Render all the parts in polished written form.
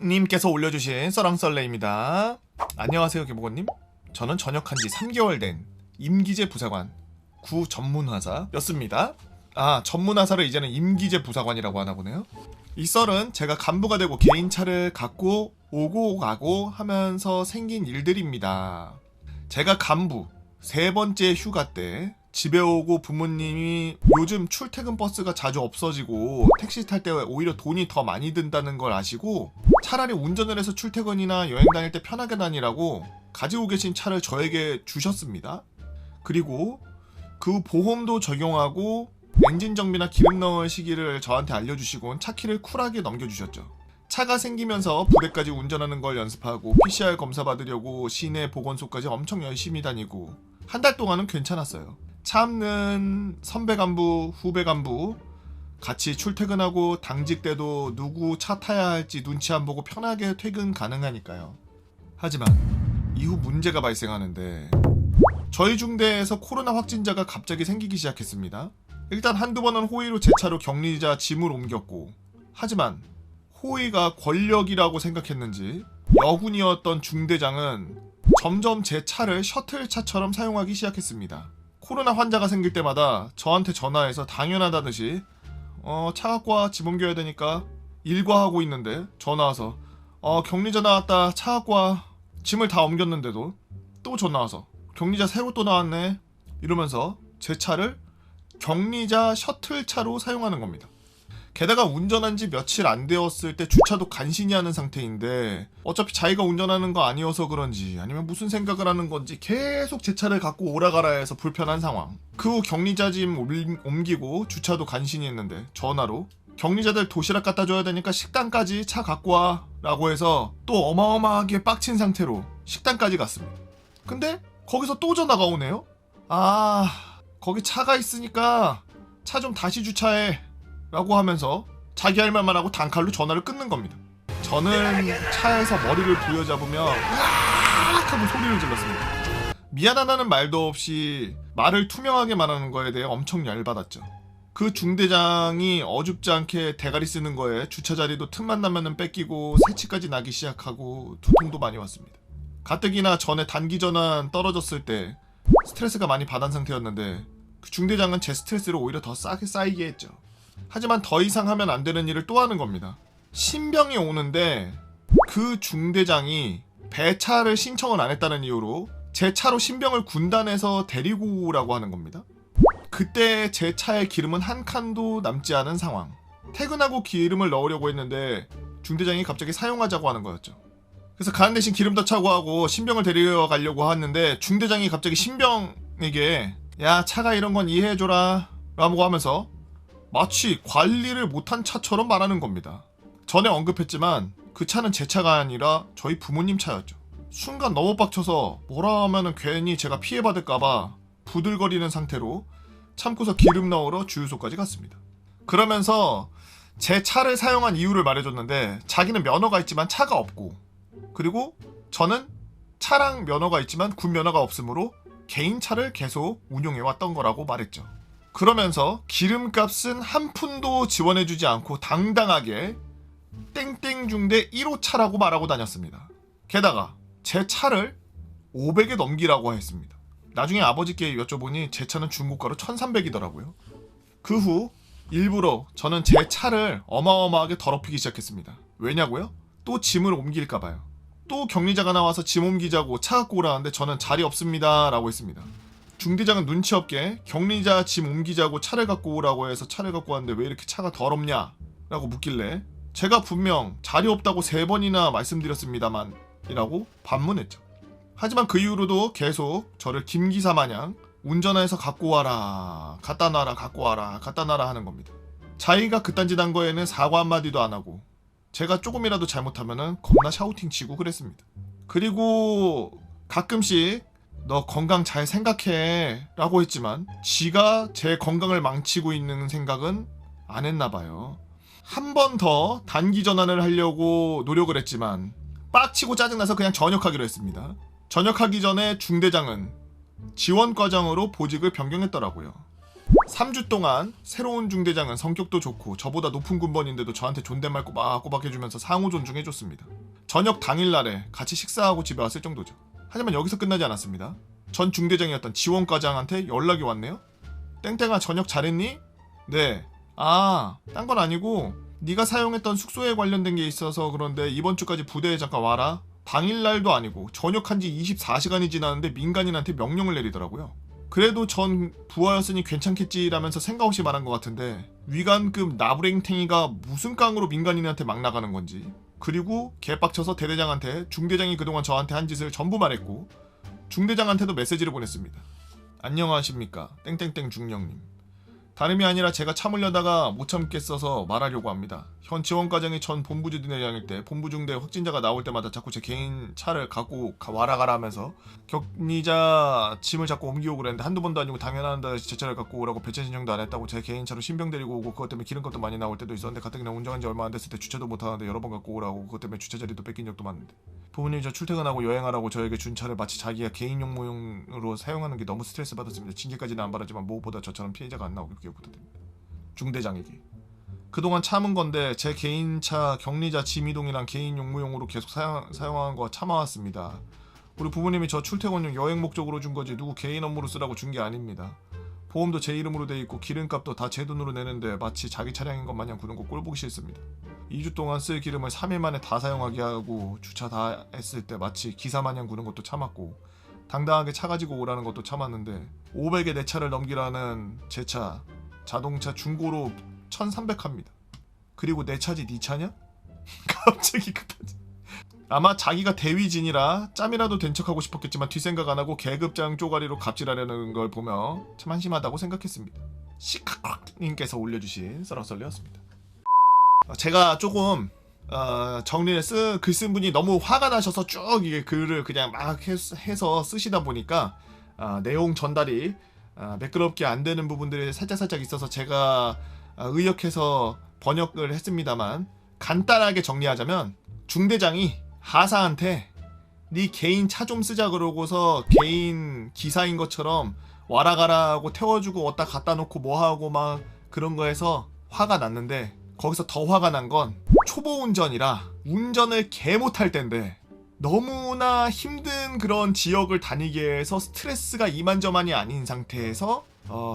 님께서 올려주신 썰랑썰레입니다. 안녕하세요 개보건님. 저는 전역한 지 3개월 된 임기재 부사관 구 전문화사였습니다. 전문화사를 이제는 임기재 부사관이라고 하나 보네요. 이 썰은 제가 간부가 되고 개인차를 갖고 오고 가고 하면서 생긴 일들입니다. 제가 간부 3번째 휴가 때 집에 오고 부모님이 요즘 출퇴근 버스가 자주 없어지고 택시 탈 때 오히려 돈이 더 많이 든다는 걸 아시고 차라리 운전을 해서 출퇴근이나 여행 다닐 때 편하게 다니라고 가지고 계신 차를 저에게 주셨습니다. 그리고 그 보험도 적용하고 엔진 정비나 기름 넣을 시기를 저한테 알려주시곤 차 키를 쿨하게 넘겨주셨죠. 차가 생기면서 부대까지 운전하는 걸 연습하고 PCR 검사 받으려고 시내 보건소까지 엄청 열심히 다니고 한 달 동안은 괜찮았어요. 차 없는 선배 간부, 후배 간부 같이 출퇴근하고 당직 때도 누구 차 타야 할지 눈치 안 보고 편하게 퇴근 가능하니까요. 하지만 이후 문제가 발생하는데 저희 중대에서 코로나 확진자가 갑자기 생기기 시작했습니다. 일단 한두 번은 호의로 제 차로 격리자 짐을 옮겼고, 하지만 호의가 권력이라고 생각했는지 여군이었던 중대장은 점점 제 차를 셔틀차처럼 사용하기 시작했습니다. 코로나 환자가 생길 때마다 저한테 전화해서 당연하다듯이 차 갖고 와, 짐 옮겨야 되니까 일과하고 있는데 전화 와서 격리자 나왔다, 차 갖고 와. 짐을 다 옮겼는데도 또 전화 와서 격리자 새로 또 나왔네 이러면서 제 차를 격리자 셔틀차로 사용하는 겁니다. 게다가 운전한 지 며칠 안 되었을 때 주차도 간신히 하는 상태인데 어차피 자기가 운전하는 거 아니어서 그런지 아니면 무슨 생각을 하는 건지 계속 제 차를 갖고 오라가라 해서 불편한 상황. 그 후 격리자 짐 옮기고 주차도 간신히 했는데 전화로 격리자들 도시락 갖다 줘야 되니까 식당까지 차 갖고 와 라고 해서 또 어마어마하게 빡친 상태로 식당까지 갔습니다. 근데 거기서 또 전화가 오네요. 거기 차가 있으니까 차 좀 다시 주차해 라고 하면서 자기 할 말만 하고 단칼로 전화를 끊는 겁니다. 저는 차에서 머리를 부여잡으며 으악 하고 소리를 질렀습니다. 미안하다는 말도 없이 말을 투명하게 말하는 거에 대해 엄청 열받았죠. 그 중대장이 어줍지 않게 대가리 쓰는 거에 주차자리도 틈만 나면은 뺏기고 새치까지 나기 시작하고 두통도 많이 왔습니다. 가뜩이나 전에 단기 전환 떨어졌을 때 스트레스가 많이 받은 상태였는데 그 중대장은 제 스트레스를 오히려 더 싸게 쌓이게 했죠. 하지만 더 이상 하면 안 되는 일을 또 하는 겁니다. 신병이 오는데 그 중대장이 배차를 신청을 안 했다는 이유로 제 차로 신병을 군단에서 데리고 오라고 하는 겁니다. 그때 제 차에 기름은 한 칸도 남지 않은 상황. 퇴근하고 기름을 넣으려고 했는데 중대장이 갑자기 사용하자고 하는 거였죠. 그래서 가는 대신 기름 더 차고 하고 신병을 데리러 가려고 하는데 중대장이 갑자기 신병에게 야, 차가 이런 건 이해해줘라 라고 하면서 마치 관리를 못한 차처럼 말하는 겁니다. 전에 언급했지만 그 차는 제 차가 아니라 저희 부모님 차였죠. 순간 너무 빡쳐서 뭐라 하면은 괜히 제가 피해받을까봐 부들거리는 상태로 참고서 기름 넣으러 주유소까지 갔습니다. 그러면서 제 차를 사용한 이유를 말해줬는데 자기는 면허가 있지만 차가 없고, 그리고 저는 차랑 면허가 있지만 군 면허가 없으므로 개인 차를 계속 운용해왔던 거라고 말했죠. 그러면서 기름값은 한 푼도 지원해주지 않고 당당하게 땡땡 중대 1호차라고 말하고 다녔습니다. 게다가 제 차를 500에 넘기라고 했습니다. 나중에 아버지께 여쭤보니 제 차는 중고가로 1300이더라고요. 그 후 일부러 저는 제 차를 어마어마하게 더럽히기 시작했습니다. 왜냐고요? 또 짐을 옮길까봐요. 또 격리자가 나와서 짐 옮기자고 차 갖고 오라는데 저는 자리 없습니다 라고 했습니다. 중대장은 눈치 없게 격리자 짐 옮기자고 차를 갖고 오라고 해서 차를 갖고 왔는데 왜 이렇게 차가 더럽냐 라고 묻길래 제가 분명 자리 없다고 3번이나 말씀드렸습니다만 이라고 반문했죠. 하지만 그 이후로도 계속 저를 김기사 마냥 운전해서 갖고 와라, 갖다 놔라, 갖고 와라, 갖다 놔라 하는 겁니다. 자기가 그딴 짓 한 거에는 사과 한마디도 안 하고 제가 조금이라도 잘못하면은 겁나 샤우팅 치고 그랬습니다. 그리고 가끔씩 너 건강 잘 생각해 라고 했지만 지가 제 건강을 망치고 있는 생각은 안 했나 봐요. 한 번 더 단기 전환을 하려고 노력을 했지만 빡치고 짜증나서 그냥 전역하기로 했습니다. 전역하기 전에 중대장은 지원과장으로 보직을 변경했더라고요. 3주 동안 새로운 중대장은 성격도 좋고 저보다 높은 군번인데도 저한테 존댓말 꼬박꼬박 해주면서 상호 존중해줬습니다. 저녁 당일날에 같이 식사하고 집에 왔을 정도죠. 하지만 여기서 끝나지 않았습니다. 전 중대장이었던 지원과장한테 연락이 왔네요. 땡땡아 저녁 잘했니? 네. 딴 건 아니고 네가 사용했던 숙소에 관련된 게 있어서 그런데 이번 주까지 부대에 잠깐 와라. 당일날도 아니고 전역한 지 24시간이 지났는데 민간인한테 명령을 내리더라고요. 그래도 전 부하였으니 괜찮겠지라면서 생각 없이 말한 것 같은데 위관급 나부랭탱이가 무슨 깡으로 민간인한테 막 나가는 건지. 그리고 개빡쳐서 대대장한테 중대장이 그동안 저한테 한 짓을 전부 말했고 중대장한테도 메시지를 보냈습니다. 안녕하십니까 땡땡땡 중령님. 다름이 아니라 제가 참으려다가 못 참겠어서 말하려고 합니다. 현 지원과장이 전 본부중대장일 때 본부중대 확진자가 나올 때마다 자꾸 제 개인 차를 갖고 와라 가라 하면서 격리자 짐을 자꾸 옮기고 그랬는데 한두 번도 아니고 당연한다 제 차를 갖고 오라고 배차 신청도 안 했다고 제 개인 차로 신병 데리고 오고 그것 때문에 기름값도 많이 나올 때도 있었는데 가뜩이나 운전한 지 얼마 안 됐을 때 주차도 못 하는데 여러 번 갖고 오라고 그것 때문에 주차 자리도 뺏긴 적도 많은데 부모님이 저 출퇴근하고 여행하라고 저에게 준 차를 마치 자기가 개인 용무용으로 사용하는 게 너무 스트레스 받았습니다. 징계까지는 안 받았지만 무엇보다 저처럼 피해자가 안 나오길 부탁드립니다. 중대장에게 그동안 참은 건데 제 개인차 격리자 짐이동이랑 개인 용무용으로 계속 사용한 거 참아왔습니다. 우리 부모님이 저 출퇴근용 여행 목적으로 준 거지 누구 개인 업무로 쓰라고 준 게 아닙니다. 보험도 제 이름으로 돼 있고 기름값도 다 제 돈으로 내는데 마치 자기 차량인 것 마냥 구는 거 꼴보기 싫습니다. 2주 동안 쓸 기름을 3일 만에 다 사용하게 하고 주차 다 했을 때 마치 기사 마냥 구는 것도 참았고 당당하게 차 가지고 오라는 것도 참았는데 500에 내 차를 넘기라는 제 차 자동차 중고로 1300합니다. 그리고 내 차지 네 차냐? 갑자기 급하지. 아마 자기가 대위진이라 짬이라도 된 척하고 싶었겠지만 뒷생각 안 하고 계급장 쪼가리로 갑질하려는 걸 보며 참 한심하다고 생각했습니다. 시카님께서 올려주신 썰렁썰리였습니다. 제가 조금 정리를 글 쓴 분이 너무 화가 나셔서 쭉 이게 글을 그냥 막 해서 쓰시다 보니까 내용 전달이 매끄럽게 안 되는 부분들이 살짝 있어서 제가 의역해서 번역을 했습니다만 간단하게 정리하자면 중대장이 하사한테 네 개인 차 좀 쓰자 그러고서 개인 기사인 것처럼 와라 가라 하고 태워주고 왔다 갖다 놓고 뭐하고 막 그런 거에서 화가 났는데 거기서 더 화가 난 건 초보 운전이라 운전을 개 못할 텐데 너무나 힘든 그런 지역을 다니게 해서 스트레스가 이만저만이 아닌 상태에서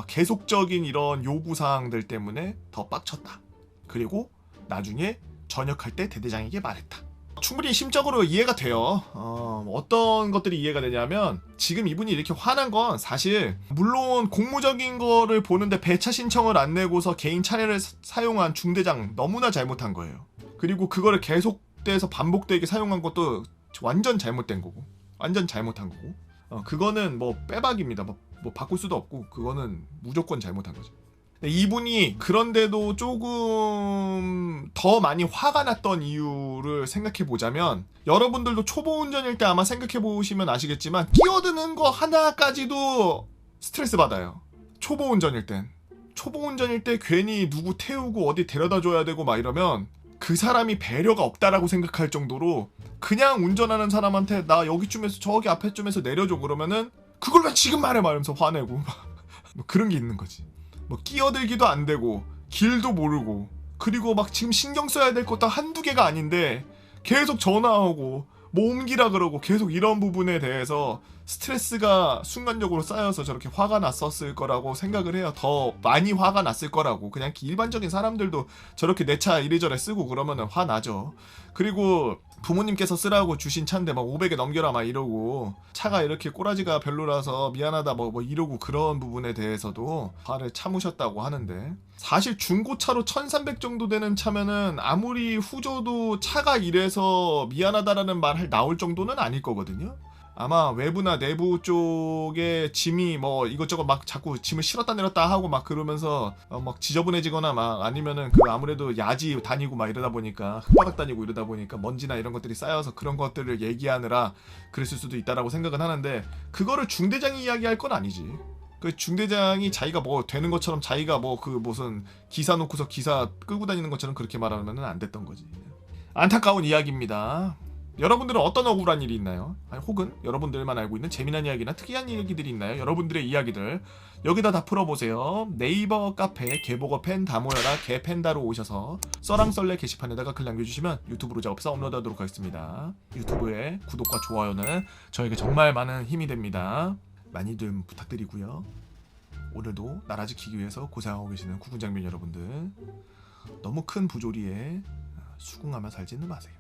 계속적인 이런 요구사항들 때문에 더 빡쳤다. 그리고 나중에 전역할 때 대대장에게 말했다. 충분히 심적으로 이해가 돼요. 어떤 것들이 이해가 되냐면 지금 이분이 이렇게 화난 건 사실 물론 공무적인 거를 보는데 배차 신청을 안 내고서 개인 차량을 사용한 중대장 너무나 잘못한 거예요. 그리고 그거를 계속돼서 반복되게 사용한 것도 완전 잘못된 거고 완전 잘못한 거고 그거는 뭐 빼박입니다. 뭐 바꿀 수도 없고 그거는 무조건 잘못한 거죠. 이분이 그런데도 조금 더 많이 화가 났던 이유를 생각해 보자면 여러분들도 초보 운전일 때 아마 생각해 보시면 아시겠지만 끼어드는 거 하나까지도 스트레스 받아요. 초보 운전일 때 괜히 누구 태우고 어디 데려다 줘야 되고 막 이러면 그 사람이 배려가 없다라고 생각할 정도로 그냥 운전하는 사람한테 나 여기쯤에서 저기 앞에쯤에서 내려줘 그러면은 그걸 왜 지금 말해 말하면서 화내고 뭐 그런 게 있는 거지. 뭐 끼어들기도 안 되고 길도 모르고 그리고 막 지금 신경 써야 될 것도 한두 개가 아닌데 계속 전화하고 뭐 옮기라 그러고 계속 이런 부분에 대해서 스트레스가 순간적으로 쌓여서 저렇게 화가 났었을 거라고 생각을 해요. 더 많이 화가 났을 거라고. 그냥 일반적인 사람들도 저렇게 내 차 이래저래 쓰고 그러면은 화나죠. 그리고 부모님께서 쓰라고 주신 차인데 막 500에 넘겨라 막 이러고 차가 이렇게 꼬라지가 별로라서 미안하다 뭐 이러고 그런 부분에 대해서도 화를 참으셨다고 하는데 사실 중고차로 1300 정도 되는 차면은 아무리 후져도 차가 이래서 미안하다라는 말 나올 정도는 아닐 거거든요. 아마 외부나 내부 쪽에 짐이 뭐 이것저것 막 자꾸 짐을 실었다 내렸다 하고 막 그러면서 막 지저분해지거나 막 아니면은 그 아무래도 야지 다니고 막 이러다 보니까 흙바닥 다니고 이러다 보니까 먼지나 이런 것들이 쌓여서 그런 것들을 얘기하느라 그랬을 수도 있다라고 생각은 하는데 그거를 중대장이 이야기할 건 아니지. 그 중대장이 자기가 뭐 되는 것처럼 자기가 뭐 그 무슨 기사 놓고서 기사 끌고 다니는 것처럼 그렇게 말하면은 안 됐던 거지. 안타까운 이야기입니다. 여러분들은 어떤 억울한 일이 있나요? 아니, 혹은 여러분들만 알고 있는 재미난 이야기나 특이한 얘기들이 있나요? 여러분들의 이야기들 여기다 다 풀어보세요. 네이버 카페 개보거 팬 다 모여라 개팬다로 오셔서 썰랑썰레 게시판에다가 글 남겨주시면 유튜브로 작업해서 업로드하도록 하겠습니다. 유튜브에 구독과 좋아요는 저에게 정말 많은 힘이 됩니다. 많이 좀 부탁드리고요. 오늘도 나라 지키기 위해서 고생하고 계시는 국군장병 여러분들, 너무 큰 부조리에 수긍하며 살지는 마세요.